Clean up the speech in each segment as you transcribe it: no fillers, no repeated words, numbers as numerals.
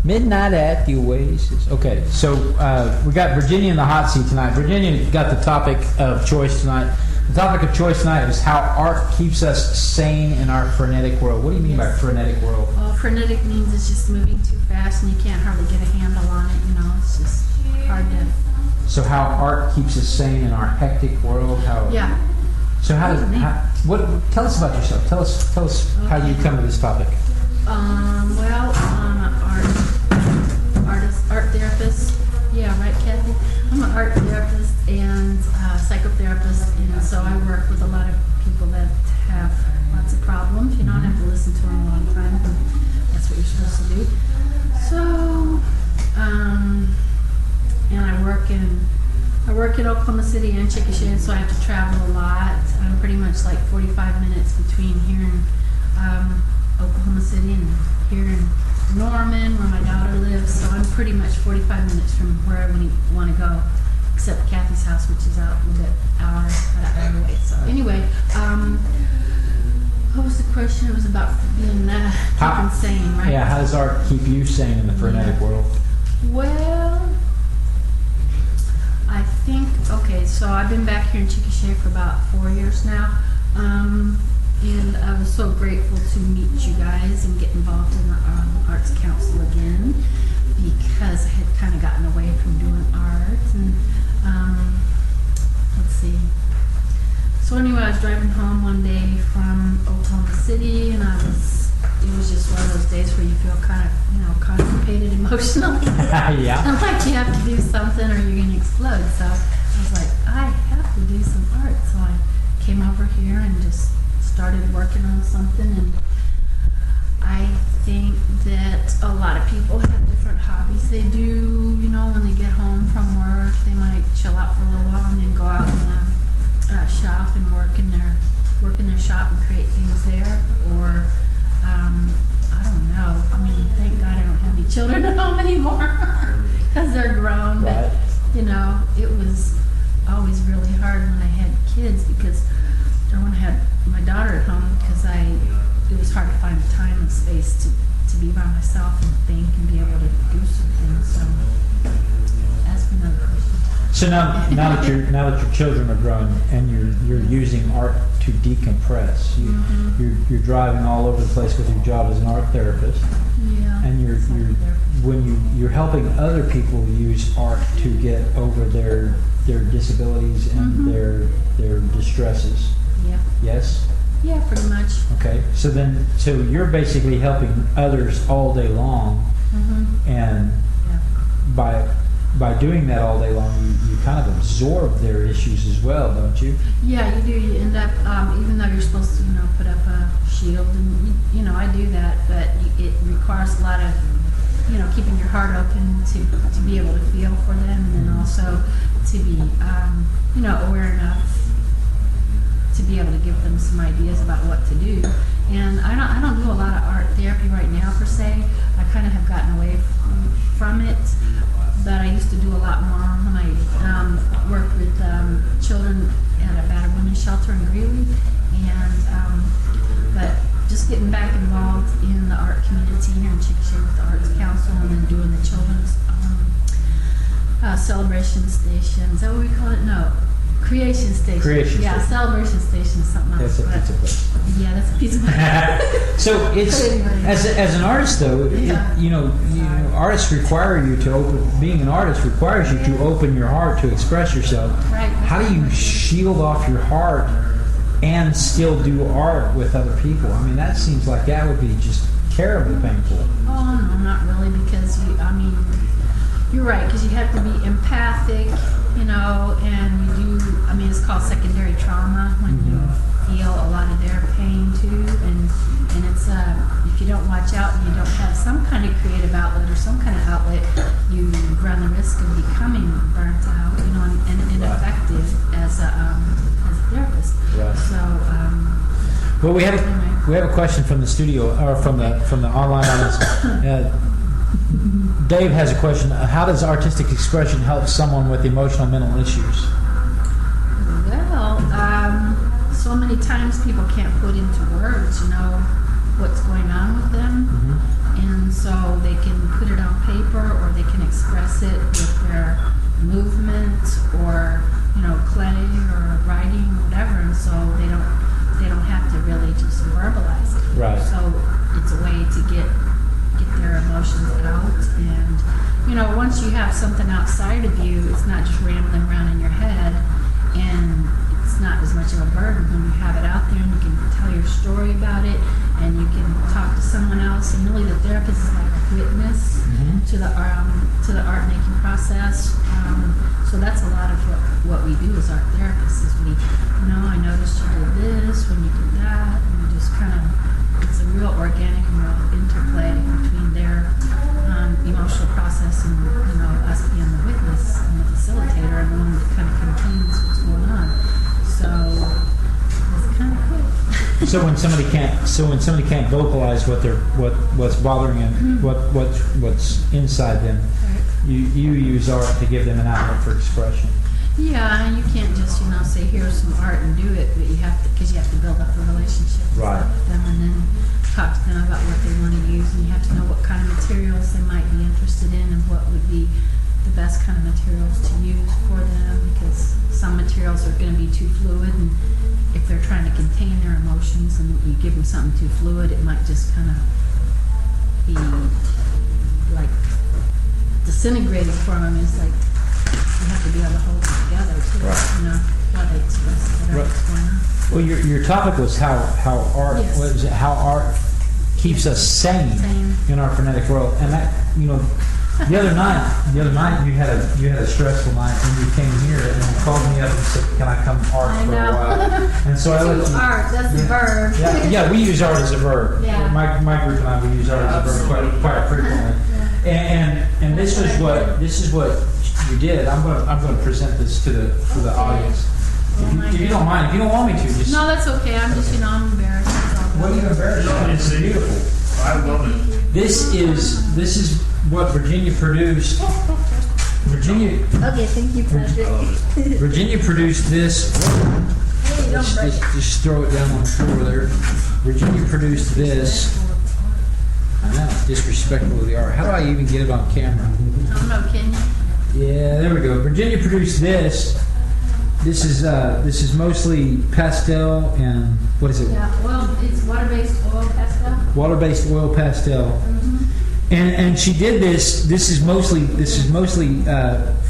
Midnight at the Oasis. Okay, so we got Virginia in the hot seat tonight. Virginia got the topic of choice tonight. The topic of choice tonight is how art keeps us sane in our frenetic world. What do you mean by frenetic world? Well, frenetic means it's just moving too fast and you can't hardly get a handle on it. You know, it's just hard to. So how art keeps us sane in our hectic world? Yeah. So what? Tell us about yourself. Tell us how you come to this topic. Well, I'm an art therapist. Yeah, right, Kathy? I'm an art therapist and psychotherapist, and so I work with a lot of people that have lots of problems. You don't have to listen to them a long time. That's what you're supposed to do. So, and I work in Oklahoma City and Chickasha, so I have to travel a lot. I'm pretty much like 45 minutes between here and Oklahoma City and here in Norman, where my daughter lives. So I'm pretty much 45 minutes from where I want to go, except Kathy's house, which is out a bit hour away. So anyway, what was the question? It was about being keeping sane, right? Yeah, how does art keep you sane in the frenetic world? Well, I think, okay, so I've been back here in Chickasha for about 4 years now, and I was so grateful to meet you guys and get involved in the Arts Council again, because I had kind of gotten away from doing art, and let's see. So anyway, I was driving home one day from Oklahoma City, and it was just one of those days where you feel kind of, constipated emotionally. Yeah. And like you have to do something or you're going to explode. So I was like, I have to do some art. So I came over here and just started working on something. And I think that a lot of people have different hobbies they do. When they get home from work, they might chill out for a little while and then go out and shop and work in their shop and create things there. Or I don't know. I mean, thank God I don't have any children at home anymore because they're grown. Right. But it was always really hard when I had kids or when I had my daughter at home, because it was hard to find the time and space to be by myself and think and be able to do something. So ask me another question. So now that your children are grown and you're using art to decompress, you're driving all over the place with your job as an art therapist. Yeah. And you're helping other people use art to get over their disabilities and their distresses. Yeah. Yes? Yeah, pretty much. Okay. So you're basically helping others all day long, and by doing that all day long, you kind of absorb their issues as well, don't you? Yeah, you do. You end up, even though you're supposed to, put up a shield, and I do that, but it requires a lot of, keeping your heart open to be able to feel for them, and then also to be, aware enough to be able to give them some ideas about what to do. And I don't do a lot of art therapy right now per se. I kind of have gotten away from it. But I used to do a lot more when I worked with children at a battered women's shelter in Greeley, but just getting back involved in the art community here in Chickasha with the Arts Council, and then doing the children's celebration station. Is that what we call it? No, creation station. Station. Celebration station is something else. That's a pizza place. Yeah, that's a pizza place. So it's as an artist though, artists require you to open. Being an artist requires you to open your heart to express yourself. Right. How do you shield off your heart and still do art with other people? I mean, that seems like that would be just terribly painful. Oh no, not really, because you're right, because you have to be empathic, and it's called secondary trauma when you feel a lot of their pain too, and it's if you don't watch out and you don't have some kind of creative outlet or some kind of outlet, you run the risk of becoming burnt out, and ineffective as a therapist. Right. So. Well, we have a question from the studio or from the online audience. Dave has a question. How does artistic expression help someone with emotional mental issues? Well, so many times people can't put into words, what's going on with them. And so they can put it on paper, or they can express it with their movement, or clay, or writing, or whatever. And so they don't have to really just verbalize it. Right. So it's a way to get their emotions out. And once you have something outside of you, it's not just rambling around in your head, and it's not as much of a burden when you have it out there, and you can tell your story about it, and you can talk to someone else. And really, the therapist is like a witness to the art making process. So that's a lot of what we do as art therapists. Is we, I noticed you did this when you did that, and we just kind of, it's a real organic and real interplay between their emotional process and us being the witness and the facilitator, and the one that kind of contains what's going on. So it's kind of cool. So when somebody can't vocalize what's bothering them, what's inside them, Right. you use art to give them an outlet for expression. Yeah, and you can't just say here's some art and do it, but you have to, because you have to build up a relationship Right. with them, and then talk to them about what they want to use, and you have to know what kind of materials they might be interested in, and what would be the best kind of materials to use for them, because some materials are going to be too fluid, and if they're trying to contain their emotions and you give them something too fluid, it might just kind of be like disintegrating for them. It's like you have to be able to hold it together too, Right. While they express whatever's going on. Well, your topic was how art Yes. what is it, how art keeps us sane Sane. in our frenetic world, and that the other night you had a stressful night, and you came here and you called me up and said, "Can I come art I for know. a while?" And so I let you. Art, that's a verb. Yeah, we use art as a verb. Yeah. My group and I, we use art as a verb quite frequently. And this is what you did. I'm going to present this to the audience. If you don't mind, if you don't want me to, just. No, that's okay. I'm just, I'm embarrassed. That's all. What are you embarrassed about? It's beautiful. I love it. This is what Virginia produced. Virginia Okay, thank you, Patrick. Virginia produced this. Hey, don't break it. Just throw it down on the floor there. Virginia produced this. I know, disrespectful of the art. How do I even get it on camera? I don't know, can you? Yeah, there we go. Virginia produced this. This is mostly pastel and what is it? Yeah, it's water-based oil pastel. Water-based oil pastel. And she did this. This is mostly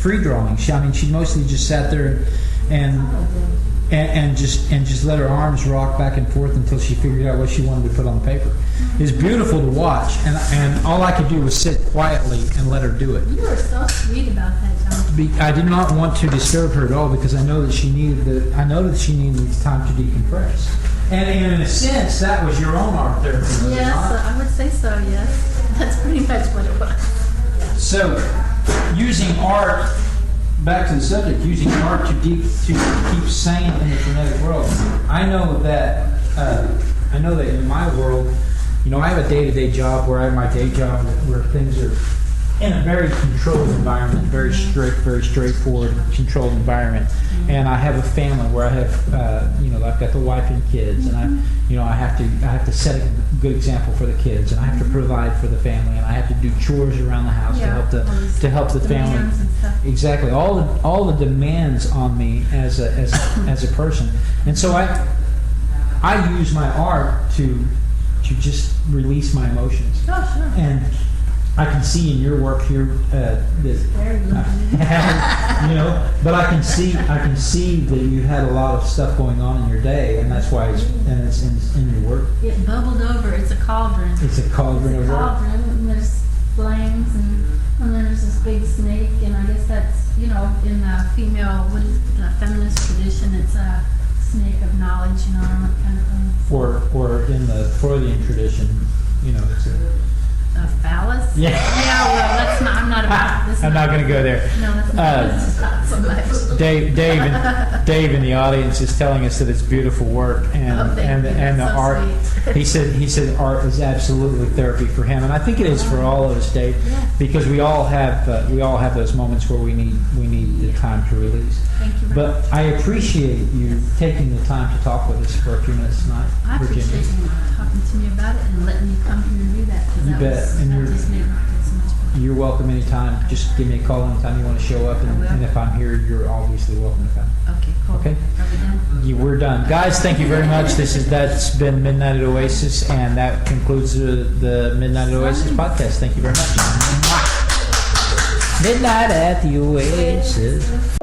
free drawing. She mostly just sat there and just let her arms rock back and forth until she figured out what she wanted to put on the paper. It's beautiful to watch, and all I could do was sit quietly and let her do it. You were so sweet about that, John. I did not want to disturb her at all because I know that she needed time to decompress. And in a sense, that was your own art therapy. Was it Yes, not? I would say so, yes. That's pretty much what it was. So, using art, back to the subject, using art to keep sane in the frenetic world. I know that in my world, I have a day-to-day job where I have my day job where things are in a very controlled environment, very strict, very straightforward, controlled environment. And I have a family where I have, I've got the wife and kids, and I have to set a good example for the kids, and I have to provide for the family, and I have to do chores around the house to help the family. Demands and stuff. Exactly, all the demands on me as a person, and so I use my art to just release my emotions. Oh, sure. And I can see in your work here that Very good. but I can see that you had a lot of stuff going on in your day, and that's why it's in your work. It bubbled over. It's a cauldron. It's a cauldron of work. Cauldron, and there's flames, and then there's this big snake, and I guess that's, in the female, the feminist tradition, it's a snake of knowledge, that kind of thing. Or in the Freudian tradition, it's A phallus? Yeah. Yeah, well, that's not, I'm not about this. I'm not going to go there. No, that's not so much. Dave in the audience is telling us that it's beautiful work, and Oh, thank you. the That's so art. sweet. He said art is absolutely therapy for him, and I think it is for all of us, Dave, Yeah. because we all have those moments where we need the time to release. Thank you. But I appreciate you taking the time to talk with us for a few minutes tonight, I Virginia. appreciate you talking to me about it and letting me come here and do that, because You that bet. was and Just make it so much better. you're welcome anytime. Just give me a call anytime you want to show up, and if I'm here, you're obviously welcome to come. Okay, cool. Okay. Are we done? We're done, guys. Thank you very much. That's been Midnight at Oasis, and that concludes the Midnight at Oasis podcast. Thank you very much. Midnight at the Oasis.